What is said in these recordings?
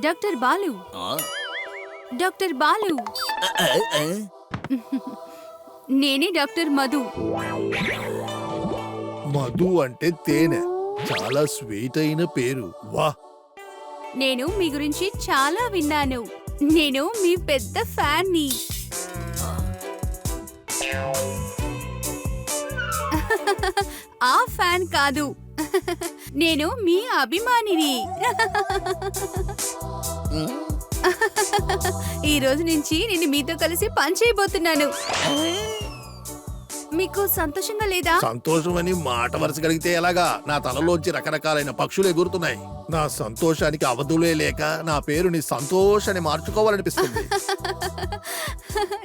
Doctor Balu, doctor Balu. నేనే doctor Madhu. Madhu అంటే తేనె. చాలా స్వీట్ అయిన పేరు. వా! నేను మీ గురించి చాలా విన్నాను. నేను మీ పెద్ద ఫ్యాన్ని. ఆ ఫ్యాన్ కాదు, నేను మీ అభిమానిని. ఈ రోజు నుంచి నేను మీతో కలిసి పని చేయబోతున్నాను. మీకు సంతోషంగా లేదా? సంతోషం అని మాట వరుస కలిగితే ఎలాగా? నా తలలోంచి రకరకాలైన పక్షులు ఎగురుతున్నాయి. నా సంతోషానికి అవధులే లేక నా పేరుని సంతోష్ అని మార్చుకోవాలనిపిస్తుంది.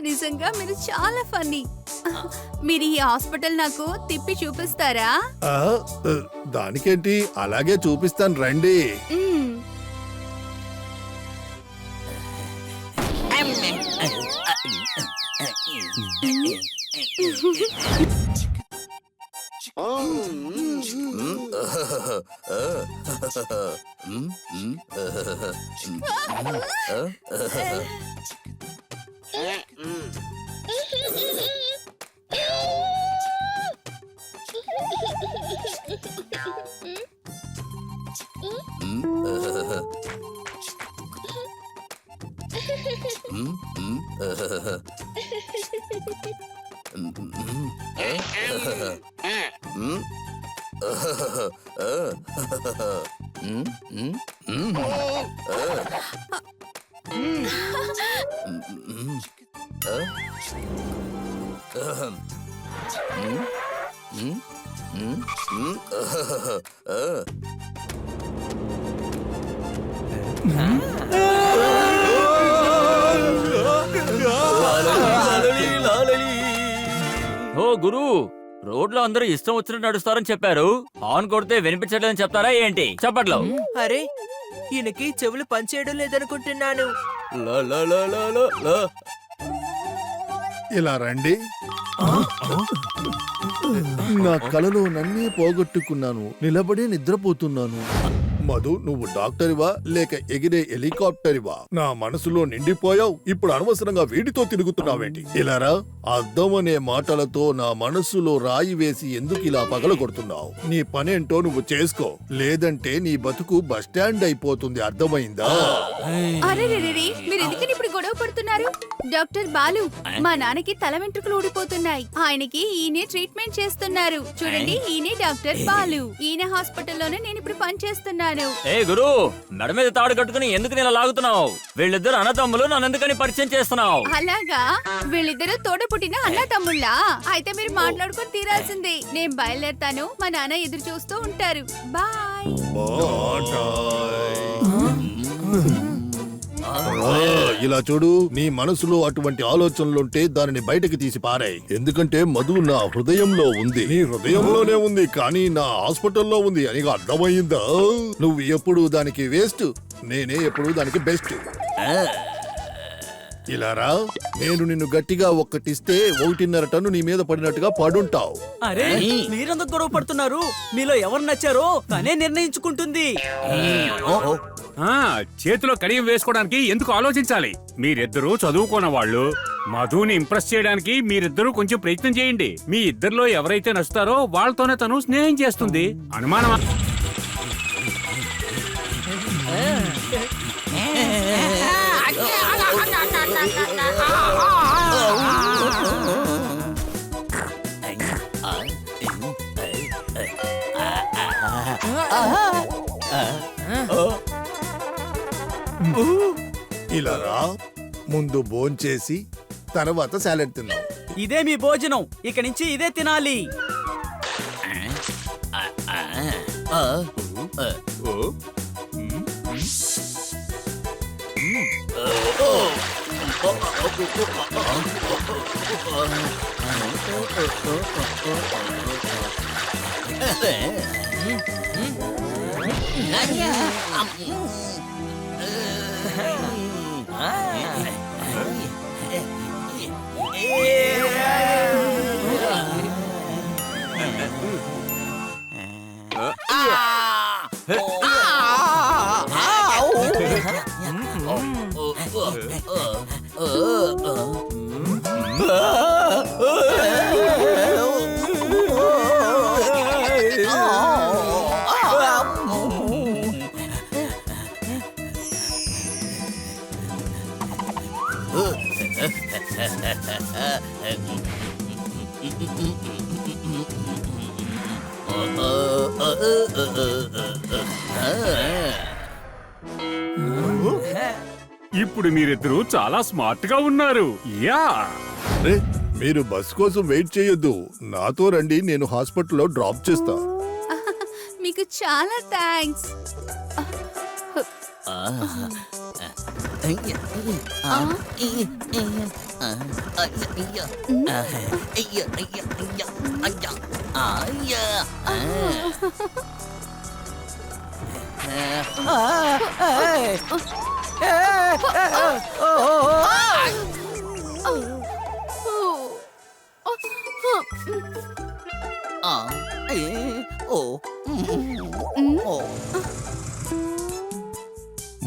నిజంగా మీరు చాలా ఫన్నీ. మీరు ఈ హాస్పిటల్ నాకు తిప్పి చూపిస్తారా? దానికేంటి, అలాగే చూపిస్తాను రండి. ఓ గురు, రోడ్లో అందరూ ఇష్టం వచ్చినట్టు నడుస్తారని చెప్పారు. హార్న్ కొడితే వినిపించలేదని చెప్తారా ఏంటి? చెప్పట్లో. అరే, ఈయనకి చెవులు పనిచేయడం లేదనుకుంటున్నాను. ఇలా రండి. నా కలలో నన్నే పోగొట్టుకున్నాను. నిలబడి నిద్రపోతున్నాను. మధు, నువ్వు డాక్టరివా లేక ఎగిరే హెలికాప్టరివా? నా మనసులో నిండిపోయావు. ఇప్పుడు అనవసరంగా వీడితో తిరుగుతున్నావేంటి? ఇలారా, అర్థం అనే మాటలతో నా మనసులో రాయి వేసి ఎందుకు ఇలా పగలగొడుతున్నావు? నీ పనేంటో నువ్వు చేసుకో, లేదంటే నీ బతుకు బస్టాండ్ అయిపోతుంది. అర్థమైందా? అరే, మీరు ఎందుకని ఇప్పుడు గొడవ పడుతున్నారు? డాక్టర్ బాలు, మా నాన్నకి తల వెంట్రుకలు ఊడిపోతున్నాయి. ఆయనకి ఈయనే ట్రీట్మెంట్ చేస్తున్నారు. చూడండి, ఈయనే డాక్టర్ బాలు. ఈయన హాస్పిటల్లోనే నేను ఇప్పుడు పని చేస్తున్నాను. ఏ గురు, మెడ మీద తాడు కట్టుకుని ఎందుకు నేను లాగుతున్నావు? వీళ్ళిద్దరు అన్నదమ్ములు, నన్ను ఎందుకని పరిచయం చేస్తున్నావు? అలాగా? వీళ్ళిద్దరు తోడ పుట్టిన అన్న తమ్ముళ్ళా? అయితే మీరు మాట్లాడుకొని తీరాల్సిందే. నేను బయలుదేరుతాను. మా నాన్న ఎదురు చూస్తూ ఉంటారు. బాయ్. ఇలా చూడు, నీ మనసులో అటువంటి ఆలోచనలుంటే దానిని బయటకు తీసి పారాయి. ఎందుకంటే మధు నా హృదయంలో ఉంది. నీ హృదయంలోనే ఉంది, కానీ నా హాస్పిటల్లో ఉంది అని అర్థమైందా? నువ్వు ఎప్పుడు దానికి వేస్ట్, నేనే ఎప్పుడు దానికి బెస్ట్. ఇలా రా, నేను నిన్ను గట్టిగా ఒక్కటిస్తే 1.5 టన్ను నీ మీద పడినట్టుగా పడుంటావు. అరే, మీరెందుకు గొడవ పడుతున్నారు? మీలో ఎవరు నచ్చారో తనే నిర్ణయించుకుంటుంది. చేతిలో కడియం వేసుకోవడానికి ఎందుకు ఆలోచించాలి? మీరిద్దరూ చదువుకున్న వాళ్ళు. మధుని ఇంప్రెస్ చేయడానికి మీరిద్దరూ కొంచెం ప్రయత్నం చేయండి. మీ ఇద్దరిలో ఎవరైతే నచ్చుతారో వాళ్ళతోనే తను స్నేహం చేస్తుంది. అనుమానమా? ఇలా రా, ముందు భోంచేసి తర్వాత సాలెడ్ తిన్నాం. ఇదే మీ భోజనం, ఇక నుంచి ఇదే తినాలి. ఇప్పుడు మీరిద్దరూ చాలా స్మార్ట్ గా ఉన్నారు. యా రే, మీరు బస్ కోసం వెయిట్ చేయొద్దు, నాతో రండి, నేను హాస్పిటల్లో డ్రాప్ చేస్తా. మీకు చాలా థ్యాంక్స్.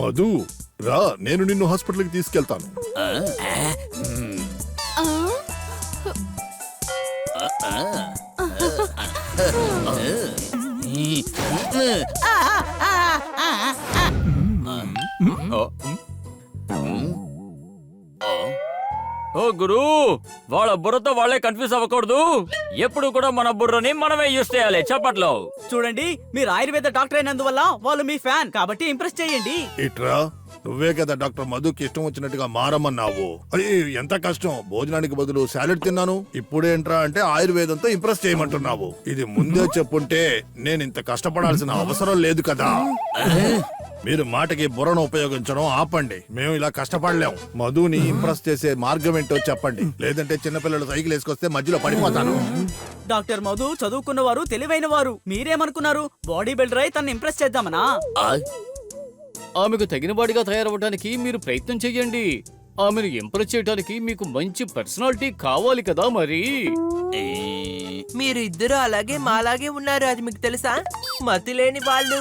మధు రా, నేను నిన్ను హాస్పిటల్కి తీసుకెళ్తాను. ఓ గురు, వాళ్ళ బుర్రతో వాళ్ళే కన్ఫ్యూజ్ అవ్వకూడదు. ఎప్పుడు కూడా మన బుర్రని మనమే యూస్ చేయాలి. చప్పట్లో చూడండి, మీరు ఆయుర్వేద డాక్టర్ అయినందువల్ల వాళ్ళు మీ ఫ్యాన్ కాబట్టి ఇంప్రెస్ చేయండి. ఇట్రా, నువ్వే కదా డాక్టర్ మధుకి ఇష్టం వచ్చినట్టుగా మారమన్నావు. అయ్యే, ఎంత కష్టం. భోజనానికి బదులు సాలెడ్ తిన్నాను, ఇప్పుడేంట్రా అంటే ఆయుర్వేదంతో ఇంప్రెస్ చేయమంటున్నావు. ఇది ముందే చెప్పుంటే నేను ఇంత కష్టపడాల్సిన అవసరం లేదు కదా. మీరు మాటకి బుర్రను ఉపయోగించడం ఆపండి. మేము ఇలా కష్టపడలేం. మధుని ఇంప్రెస్ చేసే మార్గం ఏంటో చెప్పండి, లేదంటే చిన్నపిల్లలు సైకిల్ వేసుకొస్తే మధ్యలో పడిపోతాను. డాక్టర్ మధు చదువుకున్న వారు, తెలివైన వారు. మీరేమనుకున్నారు? బాడీ బిల్డర్ అయి తను ఇంప్రెస్ చేద్దామనా? ఆమెకు తగిన బాడిగా తయారవడానికి మీరు ప్రయత్నం చెయ్యండి. ఆమెను ఇంప్రెస్ చేయడానికి మీకు మంచి పర్సనాలిటీ కావాలి కదా మరి. మీరు ఇద్దరు అలాగే మాలాగే ఉన్నారు, అది మీకు తెలుసా? మతి లేని వాళ్ళు.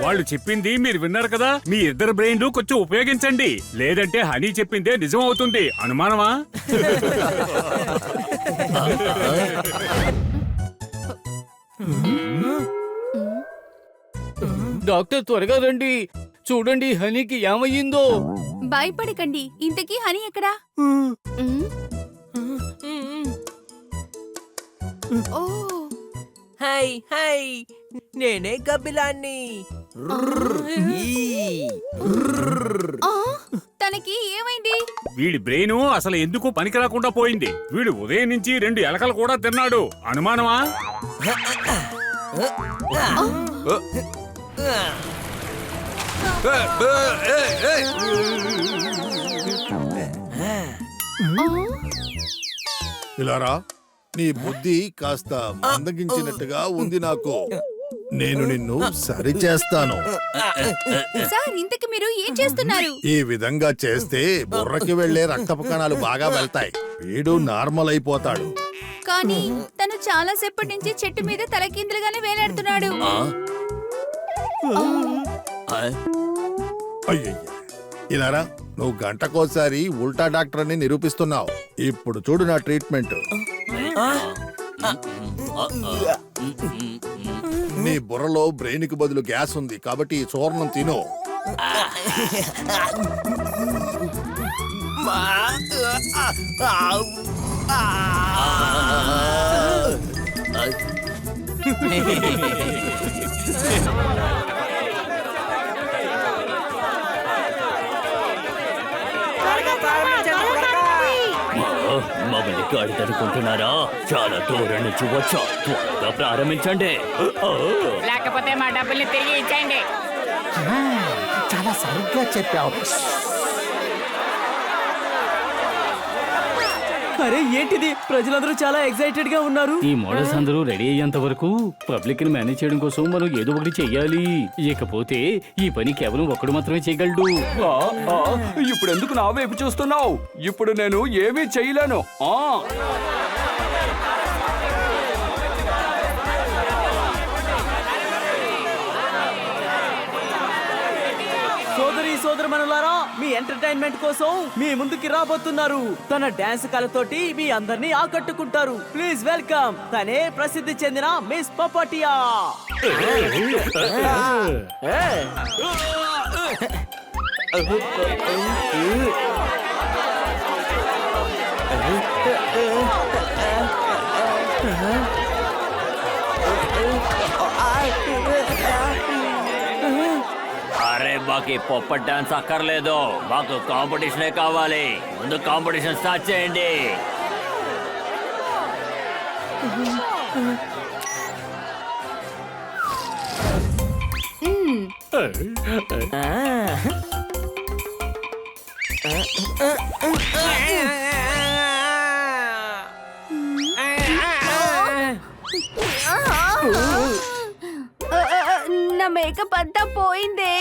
వాళ్ళు చెప్పింది మీరు విన్నారు కదా. మీ ఇద్దరు బ్రెయిన్లు కొంచెం ఉపయోగించండి, లేదంటే హనీ చెప్పిందే నిజం అవుతుంది. అనుమానమా? డాక్టర్ త్వరగా రండి, చూడండి హనీకి ఏమయ్యిందో. భయపడకండి. ఇంతకీ హనీ ఎక్కడా? ఓ, హై హై, నేనే గబ్బిలాన్ని. ఆ, తనకి ఏమైంది? వీడి బ్రెయిన్ అసలు ఎందుకు పనికి రాకుండా పోయింది. వీడు ఉదయం నుంచి 2 ఎలకలు కూడా తిన్నాడు. అనుమానమా? ఇలారా, నీ బుద్ధి కాస్త మందగించినట్టుగా ఉంది నాకు. నేను నిన్ను సరి చేస్తాను. సార్, ఇంతకి మీరు ఏం చేస్తున్నారు? ఈ విధంగా చేస్తే బుర్రకి వెళ్లే రక్తపు కణాలు బాగా వెళ్తాయి. వీడు నార్మల్ అయిపోతాడు. కానీ తను చాలా సేపటి నుంచి చెట్టు మీద తలకిందులుగానే వేలాడుతున్నాడు. అయ్యయ్య, ఇలారా, నువ్వు గంటకోసారి ఉల్టా డాక్టర్ అని నిరూపిస్తున్నావు. ఇప్పుడు చూడు నా ట్రీట్మెంట్. నీ బుర్రలో బ్రెయిన్ కి బదులు గ్యాస్ ఉంది కాబట్టి ఈ చూర్ణం తిను. మమ్మల్ని గాడిదనుకుంటున్నారా? చాలా దూరం నుంచి వచ్చా. త్వరగా ప్రారంభించండి. లేకపోతే మా డబ్బుల్ని తిరిగి ఇచ్చేయండి. చాలా సరిగ్గా చెప్పావు. అరే ఏంటిది? ప్రజలందరూ చాలా ఎక్సైటెడ్ గా ఉన్నారు. ఈ మోడల్స్ అందరూ రెడీ అయ్యేంత వరకు పబ్లిక్ ని మేనేజ్ చేయడం కోసం మనం ఏదో ఒకటి చెయ్యాలి. ఇకపోతే ఈ పని కేవలం ఒక్కడు మాత్రమే చేయగలడు. ఇప్పుడు ఎందుకు నా వైపు చూస్తున్నావు? ఇప్పుడు నేను ఏమీ చేయలేను. సోదరి సోదరమనులారా, మీ ఎంటర్టైన్మెంట్ కోసం మీ ముందుకి రాబోతున్నారు. తన డాన్స్ కళతోటి మీ అందరినీ ఆకట్టుకుంటారు. ప్లీజ్ వెల్కమ్ తనే ప్రసిద్ధి చెందిన మిస్ పపాటియా. అరే మాకు పొప్పట్ డాన్స్ అక్కర్లేదు, మాకు కాంపిటీషనే కావాలి. ముందు కాంపిటీషన్ స్టార్ట్ చేయండి. నా మేకప్ అంతా పోయిందే.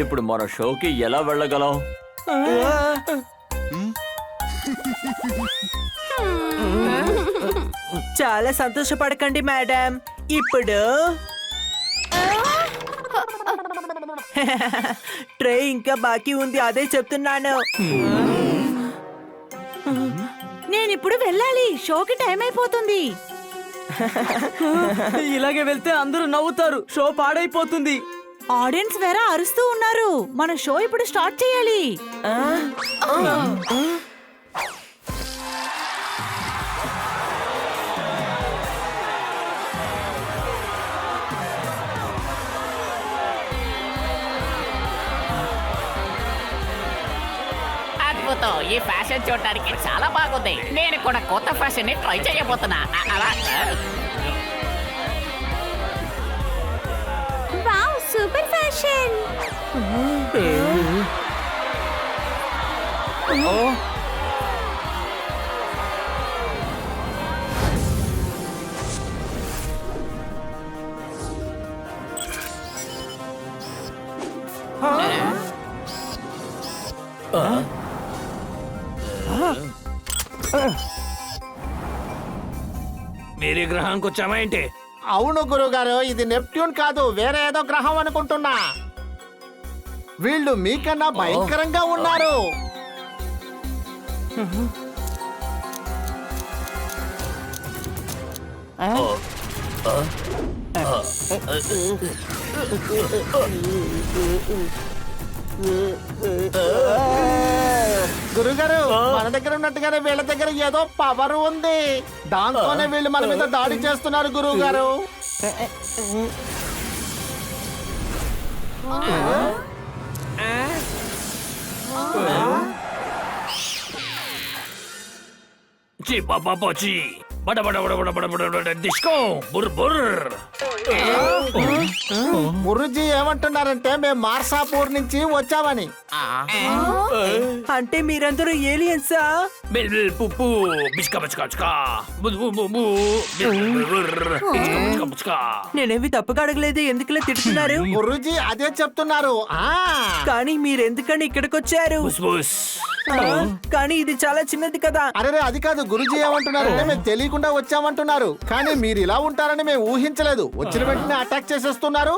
ఇప్పుడు మన షోకి ఎలా వెళ్ళగలం? చాలా సంతోషపడకండి మేడం. ఇప్పుడు ట్రై ఇంకా బాకీ ఉంది, అదే చెప్తున్నాను. నేను ఇప్పుడు వెళ్ళాలి, షోకి టైం అయిపోతుంది. ఇలాగే వెళ్తే అందరూ నవ్వుతారు, షో పాడైపోతుంది. ఆడియన్స్ వేరే అరుస్తూ ఉన్నారు. మన షో ఇప్పుడు స్టార్ట్ చేయాలి. అద్భుతం, ఈ ఫ్యాషన్ చూడటానికి చాలా బాగుంది. నేను కూడా కొత్త ఫ్యాషన్ ని ట్రై చేయబోతున్నా. అలా వావ్, సూపర్ ఫ్యాషన్. మీరే గ్రహానికి వచ్చామా ఏంటి? అవును గురుగారు, ఇది నెప్ట్యూన్ కాదు, వేరే ఏదో గ్రహం అనుకుంటున్నా. వీళ్ళు మీకన్నా భయంకరంగా ఉన్నారు. గురుగారు, మన దగ్గర ఉన్నట్టుగానే వీళ్ళ దగ్గర ఏదో పవర్ ఉంది. దాంతోనే వీళ్ళు మన మీద దాడి చేస్తున్నారు గురువు గారు. చి పాపా చి బడ బడ బడ బడ బడ బడ డిస్కో బుర్ బుర్. గురుజీ ఏమంటున్నారంటే మేము మార్సాపూర్ నుంచి వచ్చామని. అంటే మీరందరూ ఏలియన్సా? బిల్ బిల్ పుప్పు బిస్కా బిస్కా బిస్కా బు బు బు బు బిల్ బిల్ బుర్ బిస్కా బిస్కా బిస్కా. నేనేవి తప్పుగా అడగలేదు, ఎందుకులే తిడుతున్నారు? గురుజీ అదే చెప్తున్నారు. కానీ మీరెందుకని ఇక్కడికి వచ్చారు? బుస్ బుస్. కానీ ఇది చాలా చిన్నది కదా. అరే అది కాదు, గురుజీ ఏమంటున్నారంటే మేము తెలియకుండా వచ్చామంటున్నారు. కానీ మీరు ఇలా ఉంటారని మేము ఊహించలేదు. వచ్చిన వెంటనే అటాక్ చేసేస్తున్నారు.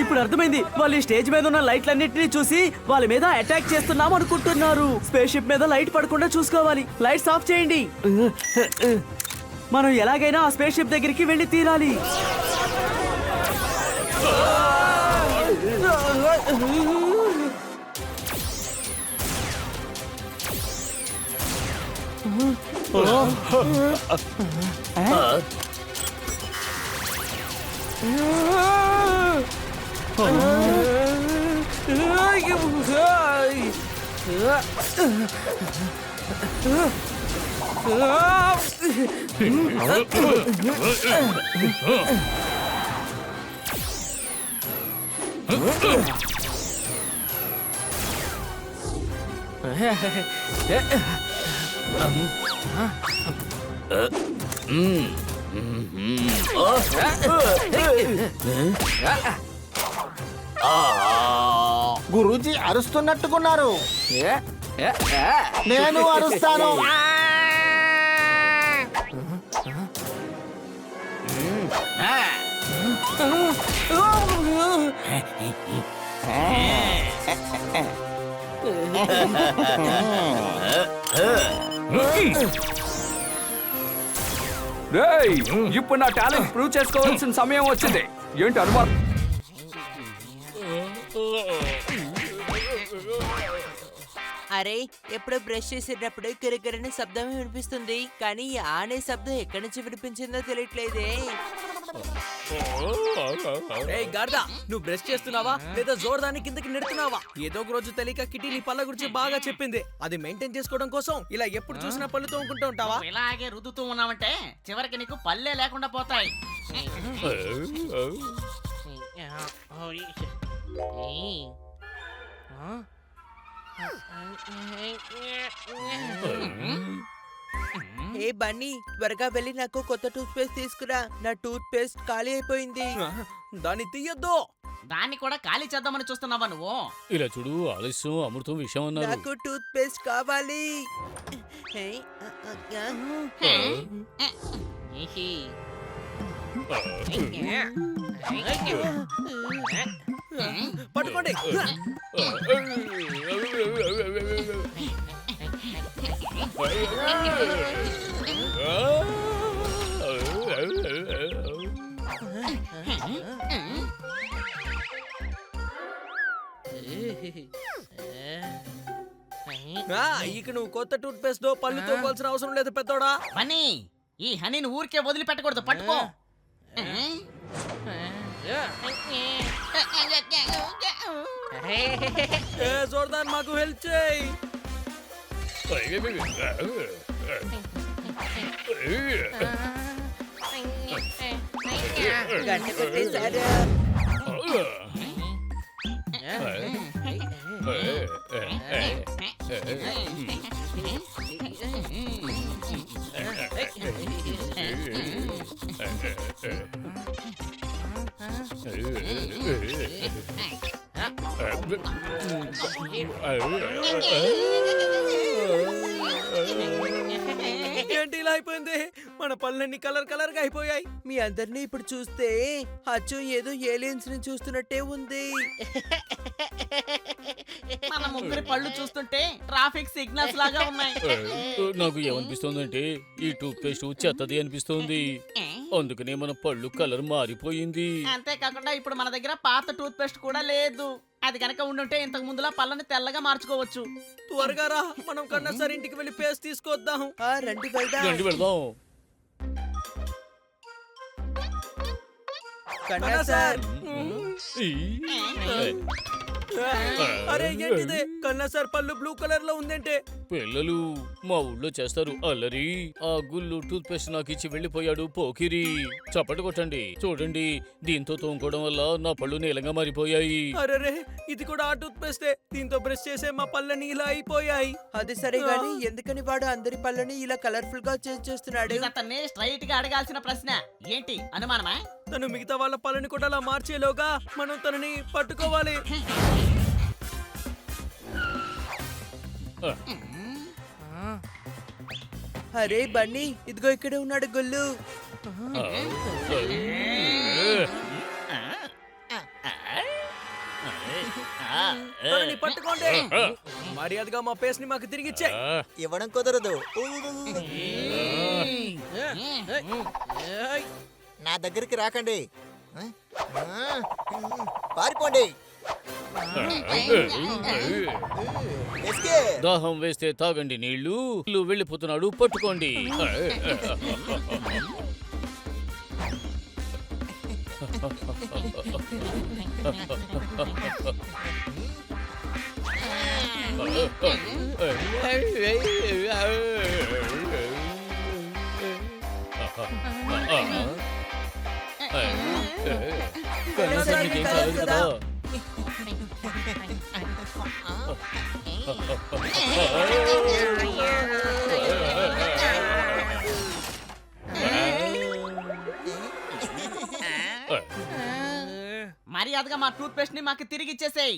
ఇప్పుడు అర్థమైంది. వాళ్ళు ఈ స్టేజ్ మీద ఉన్న లైట్లన్నింటినీ చూసి వాళ్ళ మీద అటాక్ చేస్తున్నాం అనుకుంటున్నారు. స్పేస్ షిప్ మీద లైట్ పడకుండా చూసుకోవాలి. లైట్స్ ఆఫ్ చేయండి. మనం ఎలాగైనా ఆ స్పేస్ షిప్ దగ్గరికి వెళ్ళి తీరాలి. గురూజీ అరుస్తున్నట్టుకున్నారు. నేను అరుస్తాను. రేయ్, ఇప్పుడు నా టాలెంట్ ప్రూవ్ చేసుకోవాల్సిన సమయం వచ్చింది. ఏంటి అనుమానం? అరే ఎప్పుడు బ్రష్ చేసేటప్పుడు కిరకిరని శబ్దం వినిపిస్తుంది, కానీ ఈ ఆనే శబ్దం ఎక్కడి నుంచి వినిపించిందో తెలియట్లేదే. గార్దా, నువ్వు బ్రష్ చేస్తున్నావా లేదా జోర్దాన్ని కిందకి నెడుతున్నావా? ఏదో ఒక రోజు తెలియక కిటి నీ పళ్ళ గురించి బాగా చెప్పింది. అది మెయింటైన్ చేసుకోవడం కోసం ఇలా ఎప్పుడు చూసినా పళ్ళు తోముకుంటూ ఉంటావా? ఇలాగే రుద్దుతూ ఉన్నామంటే చివరికి నీకు పల్లె లేకుండా పోతాయి. ఏ బన్నీ, త్వరగా వెళ్ళి నాకు కొత్త టూత్ పేస్ట్ తీసుకురా. నా టూత్ పేస్ట్ ఖాళీ అయిపోయింది. దాన్ని తీయొద్దు. దాన్ని కూడా ఖాళీ చేద్దామని చూస్తున్నావా నువ్వు? ఇలా చూడు, ఆలస్యం అమృతం విషయం అన్నారు. నాకు టూత్ పేస్ట్ కావాలి. పట్టుకోండి. ఇక నువ్వు కొత్త టూత్ పేస్ట్ పళ్ళు తోకోవాల్సిన అవసరం లేదు పెద్దోడా. బన్నీ, ఈ హనీని ఊరికే వదిలిపెట్టకూడదు, పట్టుకో. జోర్దాన్, మాకు హెల్ప్ చేయి. గంట కొట్టేశారు. ఏంటి ఇలా అయిపోయింది? మన పళ్ళన్నీ కలర్ కలర్ గా అయిపోయాయి. మీ అందరినీ ఇప్పుడు చూస్తే అచ్చు ఏదో ఏలియన్స్ ని చూస్తున్నట్టే ఉంది. మన ముగ్గురి పళ్ళు చూస్తుంటే ట్రాఫిక్ సిగ్నల్స్ లాగా ఉన్నాయి. నాకు ఏమనిపిస్తోందంటే ఈ టూత్ పేస్ట్ చెత్తది అనిపిస్తోంది. అందుకనే మన పళ్ళు కలర్ మారిపోయింది. అంతేకాకుండా ఇప్పుడు మన దగ్గర పాత టూత్ పేస్ట్ కూడా లేదు. అది కనుక ఉండుంటే ఇంతకు ముందులా పళ్ళని తెల్లగా మార్చుకోవచ్చు. త్వరగా రా, మనం కన్నా సార్ ఇంటికి వెళ్ళి పేస్ట్ తీసుకొద్దాం. రండి వెళ్దాం. రండి వెళ్దాం. కన్నా సార్, అరే ఏంటిదే? కన్నా సార్ పళ్ళు బ్లూ కలర్ లో ఉందంటే. పిల్లలు మా ఊళ్ళో చేస్తారు అల్లరి. ఆ గుళ్ళు టూత్ పేస్ట్ నాకు ఇచ్చి వెళ్ళిపోయాడు పోకిరి. చప్పటి కొట్టండి. చూడండి, దీంతో తోముకోవడం వల్ల నా పళ్ళు నీలంగా మారిపోయాయి. అరే, ఇది కూడా ఆ టూత్ పేస్టే. దీంతో బ్రష్ చేసే మా పళ్ళని ఇలా అయిపోయాయి. అది సరే గాని ఎందుకని వాడు అందరి పళ్ళని ఇలా కలర్ఫుల్ గా చేంజ్ చేస్తున్నాడు? ఇది అతన్ని స్ట్రైట్ గా అడగాల్సిన ప్రశ్న. ఏంటి అనుమానమా? తను మిగతా వాళ్ళ పళ్ళని కూడా అలా మార్చేలోగా మనం తనని పట్టుకోవాలి. అరే బన్నీ, ఇదిగో ఇక్కడే ఉన్నాడు గొల్లు. తనని పట్టుకోండి. మర్యాదగా మా పేస్ట్ ని మాకు తిరిగిచ్చే. ఇవ్వడం కుదరదు. నా దగ్గరికి రాకండి. పారిపోండి. దాహం వేస్తే తాగండి నీళ్లు. వెళ్ళిపోతున్నాడు, పట్టుకోండి. కనీసం నీకేం కాలేదు కదా? మర్యాదగా మా టూత్ పేస్ట్ ని మాకు తిరిగి ఇచ్చేసేయ్.